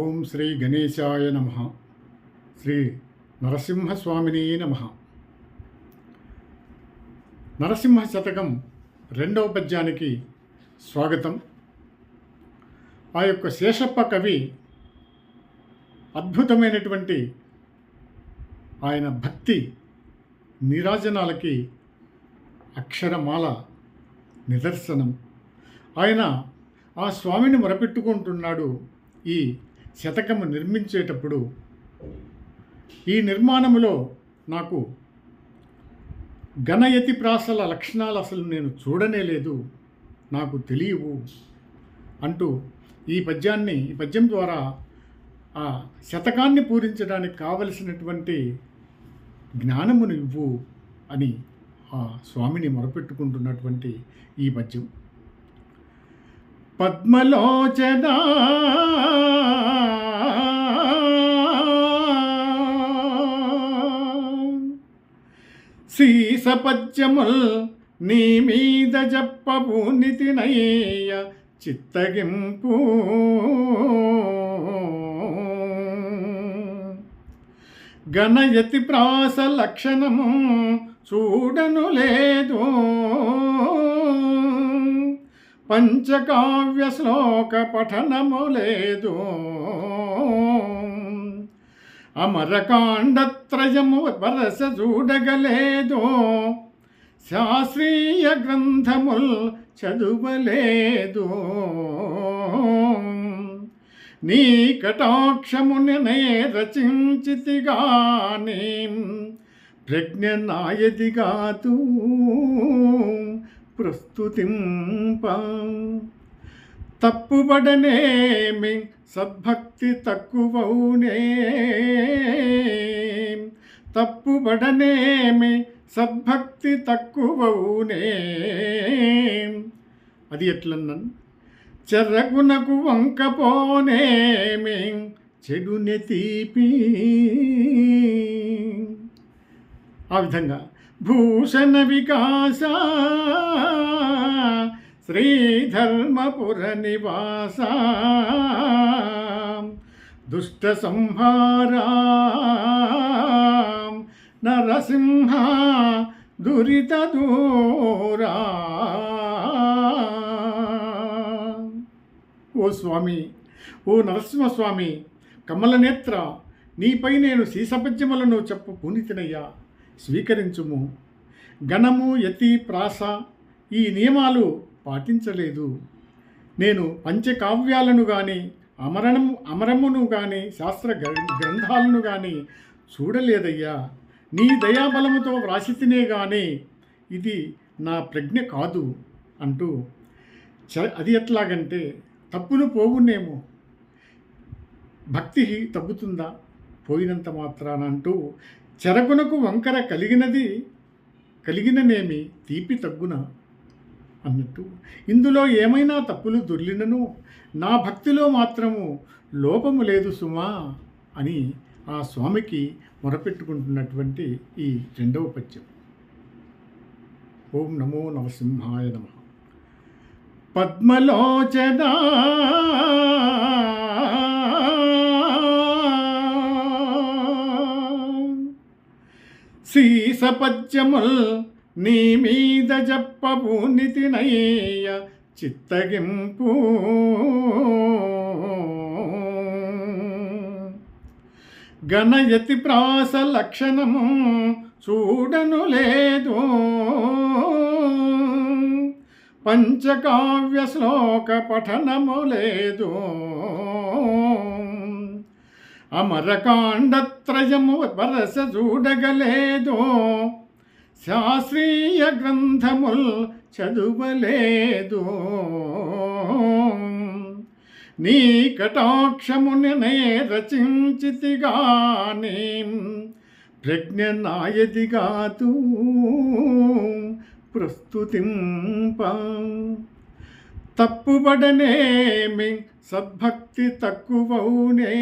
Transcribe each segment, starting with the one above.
ఓం శ్రీ గణేశాయ నమః. శ్రీ నరసింహస్వామినే నమః. నరసింహ శతకం రెండవ పద్యానికి స్వాగతం. ఆ యొక్క శేషప్ప కవి అద్భుతమైనటువంటి ఆయన భక్తి నీరాజనాలకి అక్షరమాల నిదర్శనం. ఆయన ఆ స్వామిని మొరపెట్టుకుంటున్నాడు. ఈ శతకము నిర్మించేటప్పుడు ఈ నిర్మాణములో నాకు ఘనయతి ప్రాసల లక్షణాలు అసలు నేను చూడనే లేదు, నాకు తెలియవు అంటూ ఈ పద్యం ద్వారా ఆ శతకాన్ని పూరించడానికి కావలసినటువంటి జ్ఞానమును ఇవ్వు అని ఆ స్వామిని మొరపెట్టుకుంటున్నటువంటి ఈ పద్యం. పద్మలోచన సీసపద్యముల్ నీ మీద చెప్పబూనితినయ్య చిత్తగింపు. గణయతి ప్రాస లక్షణము చూడను లేదు, పంచకావ్య శ్లోక పఠనము లేదు, అమరకాండత్రయము వరస చూడగలేదు, శాస్త్రీయ గ్రంథముల్ చదువలేదు. నీ కటాక్షమునే రచించితిగాని ప్రజ్ఞ నాయదిగాతు ప్రస్తుతింప. తప్పుబడనేమి సద్భక్తి తక్కువౌనే, తప్పుబడనేమి సద్భక్తి తక్కువౌనే. అది ఎట్లన్నాను, చెర్రగునకు వంకపోనేమి చెడునె తీపి. ఆ విధంగా భూషణ వికాస శ్రీధర్మపుర నివాస దుష్ట సంహారా నరసింహ దురిత దూరా. ఓ స్వామి, ఓ నరసింహస్వామి, కమలనేత్ర, నీపై నేను సీసపద్యములను చెప్పు పూనితినయ్యా, స్వీకరించుము. గణము యతి ప్రాస ఈ నియమాలు పాటించలేదు. నేను పంచకావ్యాలను కానీ అమరమును కానీ శాస్త్ర గ్రంథాలను కానీ చూడలేదయ్యా. నీ దయాబలముతో వ్రాసితినే కానీ ఇది నా ప్రజ్ఞ కాదు అంటూ, అది ఎట్లాగంటే తప్పులు పోవునేమో, భక్తి తగ్గుతుందా పోయినంత మాత్రాన అంటూ, చెరకునకు వంకర కలిగిననేమి తీపి తగ్గున అన్నట్టు, ఇందులో ఏమైనా తప్పులు దొర్లినను నా భక్తిలో మాత్రము లోపము లేదు సుమా అని ఆ స్వామికి మొరపెట్టుకుంటున్నటువంటి ఈ రెండవ పద్యం. ఓం నమో నరసింహాయ నమః. పద్మలోచన సీసపద్యముల్ నీ మీద చెప్పబూనితినయ్య చిత్తగింపు. గణయతి ప్రాస లక్షణము చూడను లేదు, పంచకావ్య శ్లోక పఠనము లేదు, అమరకాండత్రయము వరస చూడగలేదు, శాస్త్రీయ గ్రంథముల్ చదువలేదు. నీ కటాక్షమునే రచించితిగాని ప్రజ్ఞ నాయదిగాతు ప్రస్తుతింప. తప్పుబడనేమి సద్భక్తి తక్కువౌనే,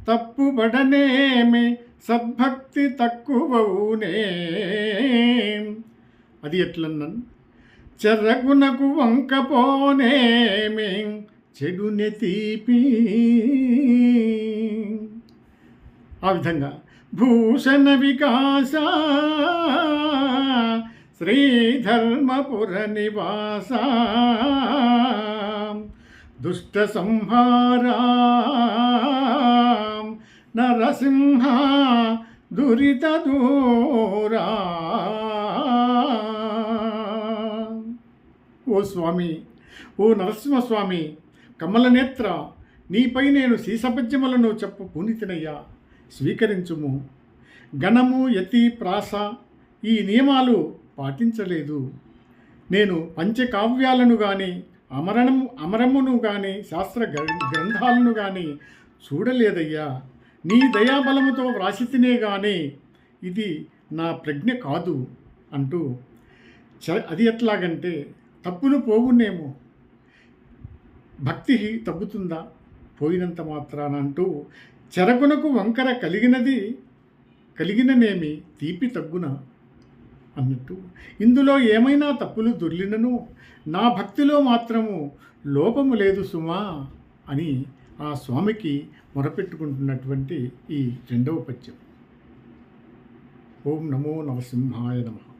తప్పుబడనేమి సద్భక్తి తక్కువౌనే. అది ఎట్లన్నాను, చెర్రగునకు వంకపోనేమి చెడునే తీపి. ఆ విధంగా భూషణ వికాస శ్రీధర్మపుర నివాస దుష్ట సంహారా నరసింహ దురిత దూరా. ఓ స్వామి, ఓ నరసింహస్వామి, కమలనేత్ర, నీపై నేను సీసపద్యములను చెప్పు పూనితినయ్యా, స్వీకరించుము. గణము యతి ప్రాస ఈ నియమాలు పాటించలేదు. నేను పంచకావ్యాలను కానీ అమరమును కానీ శాస్త్ర గ్రంథాలను కానీ చూడలేదయ్యా. నీ దయాబలముతో వ్రాసితినే గాని ఇది నా ప్రజ్ఞ కాదు అంటూ, అది ఎట్లాగంటే తప్పులు పోవునేమో, భక్తి తగ్గుతుందా పోయినంత మాత్రాన అంటూ, చెరకునకు వంకర కలిగిననేమి తీపి తగ్గున అన్నట్టు, ఇందులో ఏమైనా తప్పులు దొర్లినను నా భక్తిలో మాత్రము లోపము లేదు సుమా అని ఆ స్వామికి మొరపెట్టుకుంటున్నటువంటి ఈ రెండవ పద్యం. ఓం నమో నరసింహాయ నమః.